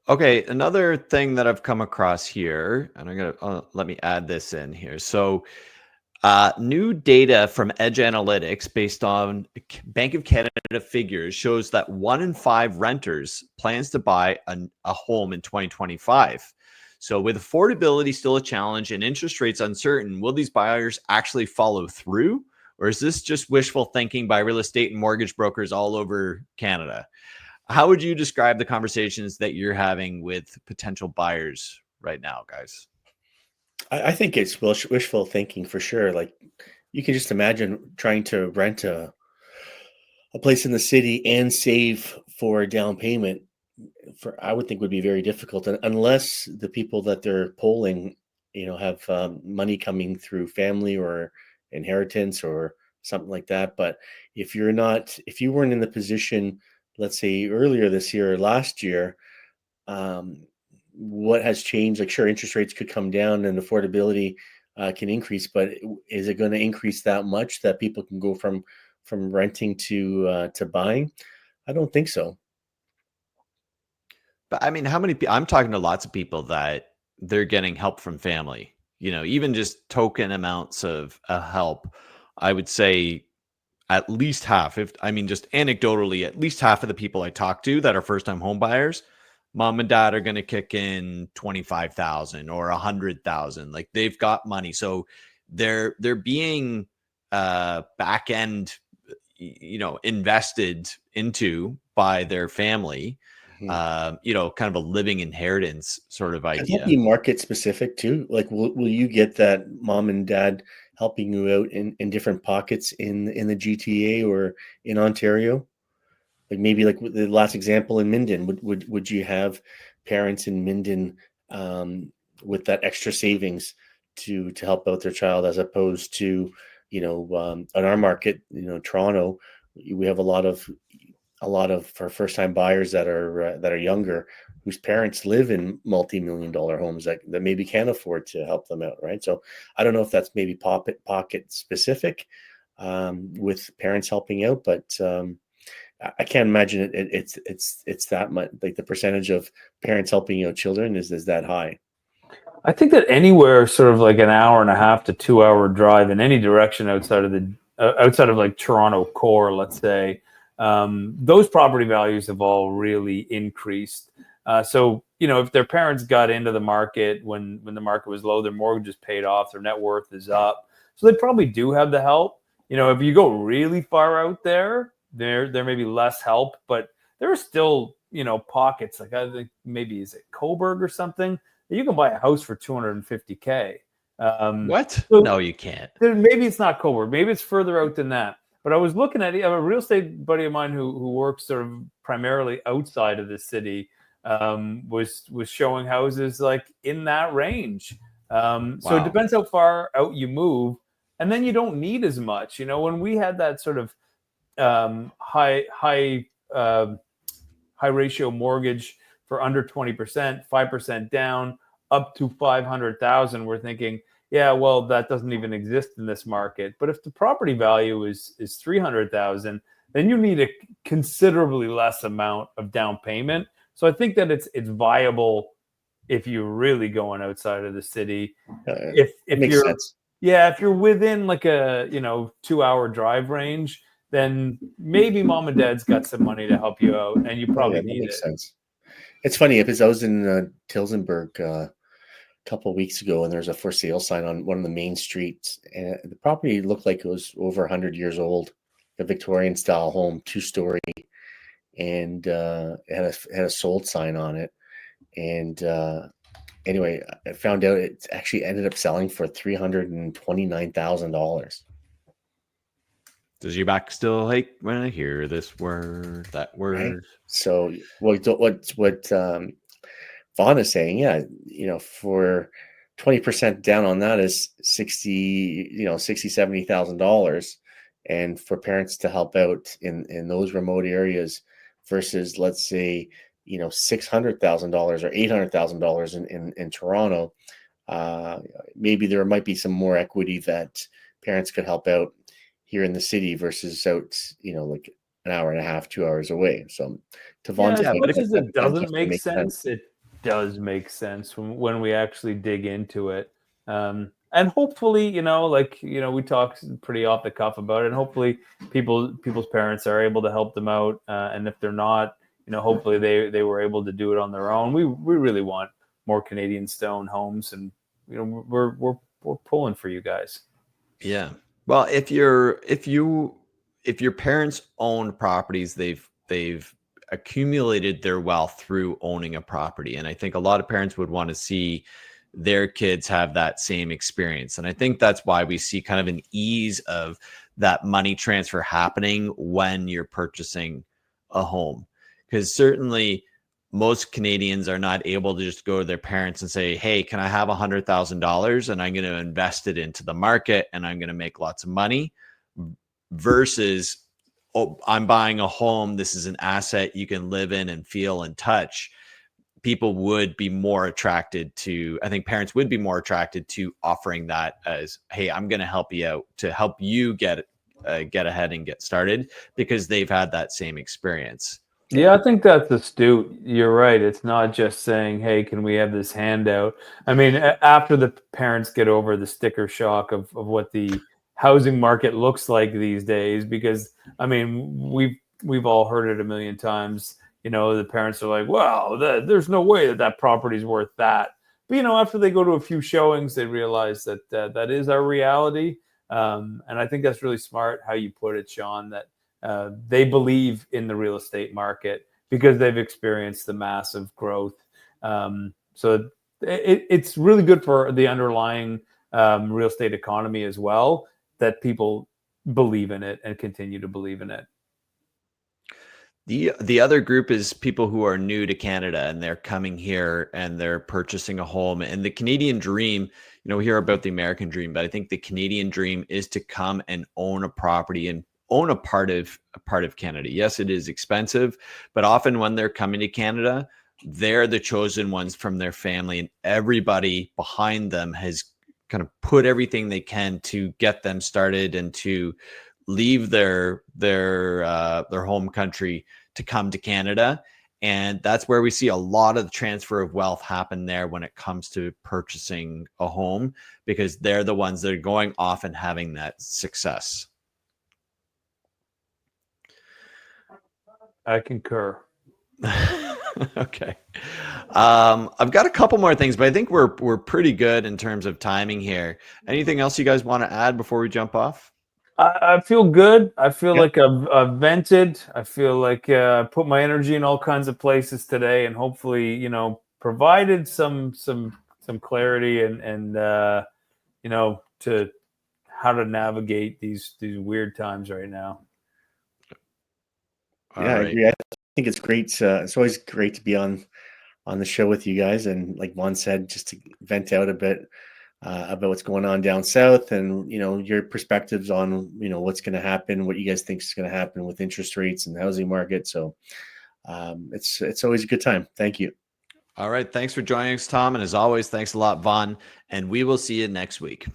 Okay, another thing that I've come across here, and I'm gonna let me add this in here. So, new data from Edge Analytics, based on Bank of Canada figures, shows that 1 in 5 renters plans to buy a home in 2025. So, with affordability still a challenge and interest rates uncertain, will these buyers actually follow through, or is this just wishful thinking by real estate and mortgage brokers all over Canada? How would you describe the conversations that you're having with potential buyers right now, guys? I think it's wishful thinking for sure. Like you can just imagine trying to rent a place in the city and save for a down payment for I would think would be very difficult unless the people that they're polling, have money coming through family or inheritance or something like that. But if you weren't in the position, let's say earlier this year or last year, um, what has changed? Like, sure, interest rates could come down and affordability can increase, but is it going to increase that much that people can go from renting to buying? I don't think so. But I mean, how many I'm talking to lots of people that they're getting help from family, even just token amounts of help. I would say at least half, if I mean, just anecdotally, at least half of the people I talk to that are first time home buyers, mom and dad are going to kick in 25,000 or 100,000. Like they've got money. So they're being back end, invested into by their family, Mhm. kind of a living inheritance sort of Can that idea. be market specific too? Like, will you get that mom and dad helping you out in different pockets in the GTA or in Ontario? Like maybe like with the last example in Minden, would you have parents in Minden with that extra savings to help out their child as opposed to on our market, Toronto, we have a lot of for first time buyers that are younger whose parents live in multi-million dollar homes that maybe can't afford to help them out, right? So I don't know if that's maybe pocket specific with parents helping out, but I can't imagine it's that much. Like the percentage of parents helping children is that high. I think that anywhere sort of like an hour and a half to 2 hour drive in any direction outside of like Toronto core, let's say, those property values have all really increased. So if their parents got into the market when the market was low, their mortgage is paid off, their net worth is up, so they probably do have the help. If you go really far out there may be less help, but there are still pockets, like I think maybe is it Coburg or something, you can buy a house for $250K. What? So No, you can't. maybe it's not Coburg. Maybe it's further out than that. But I was looking at it. I have a real estate buddy of mine who works sort of primarily outside of the city, was showing houses like in that range. So it Wow. depends how far out you move, and then you don't need as much. When we had that sort of uh, high ratio mortgage for under 20%, 5% down, up to 500,000, we're thinking, yeah, well, that doesn't even exist in this market. But if the property value is 300,000, then you need a considerably less amount of down payment. So I think that it's viable if you're really going outside of the city. If Makes you're sense. if you're within like a 2 hour drive range, then maybe mom and dad's got some money to help you out, and you Oh yeah, probably that need makes it. sense. It's funny because I was in Tilsonburg a couple of weeks ago, and there's a for sale sign on one of the main streets, and the property looked like it was over 100 years old, a Victorian style home, 2-story, and it had a sold sign on it. And anyway, I found out it actually ended up selling for $329,000. Does your back still ache when I hear this word, that Right. word? So what Vaughn is saying, yeah, for 20% down on that is 70,000 dollars, and for parents to help out in those remote areas versus let's say $600,000 or $800,000 in Toronto, maybe there might be some more equity that parents could help out here in the city versus out like an hour and a half, 2 hours away. So to Yeah, Vaughn's as Yeah, point, but much if as that it doesn't definitely make makes sense. sense, does make sense when we actually dig into it. And hopefully, we talk pretty off the cuff about it, and hopefully people's parents are able to help them out. And if they're not, hopefully they were able to do it on their own. We really want more Canadians to own homes, and we're pulling for you guys. Yeah. Well, if your parents own properties, they've accumulated their wealth through owning a property. And I think a lot of parents would want to see their kids have that same experience. And I think that's why we see kind of an ease of that money transfer happening when you're purchasing a home. Because certainly most Canadians are not able to just go to their parents and say, hey, can I have $100,000 and I'm going to invest it into the market and I'm going to make lots of money, versus, oh, I'm buying a home. This is an asset you can live in and feel and touch. People would be more attracted to, I think parents would be more attracted to offering that as, hey, I'm going to help you out to help you get ahead and get started, because they've had that same experience. Yeah, I think that's astute. You're right. It's not just saying, hey, can we have this handout? I mean, after the parents get over the sticker shock of what the housing market looks like these days, because I mean, we've all heard it a million times. The parents are like, well, there's no way that property's worth that. But, after they go to a few showings, they realize that that is our reality. And I think that's really smart how you put it, Sean, that they believe in the real estate market because they've experienced the massive growth. So it's really good for the underlying real estate economy as well, that people believe in it and continue to believe in it. The other group is people who are new to Canada and they're coming here and they're purchasing a home. And the Canadian dream, we hear about the American dream, but I think the Canadian dream is to come and own a property and own a part of Canada. Yes, it is expensive, but often when they're coming to Canada, they're the chosen ones from their family, and everybody behind them has kind of put everything they can to get them started and to leave their home country to come to Canada. And that's where we see a lot of the transfer of wealth happen there when it comes to purchasing a home, because they're the ones that are going off and having that success. I concur. Okay. I've got a couple more things, but I think we're pretty good in terms of timing here. Anything else you guys want to add before we jump off? I feel good. I feel like I've vented. I feel like I put my energy in all kinds of places today, and hopefully, provided some clarity and to how to navigate these weird times right now. I agree. I think it's great. It's always great to be on the show with you guys, and like Vaughn said, just to vent out a bit about what's going on down south, and your perspectives on what's going to happen, what you guys think is going to happen with interest rates and the housing market. So it's always a good time. Thank you. All right, thanks for joining us, Tom, and as always, thanks a lot, Vaughn, and we will see you next week.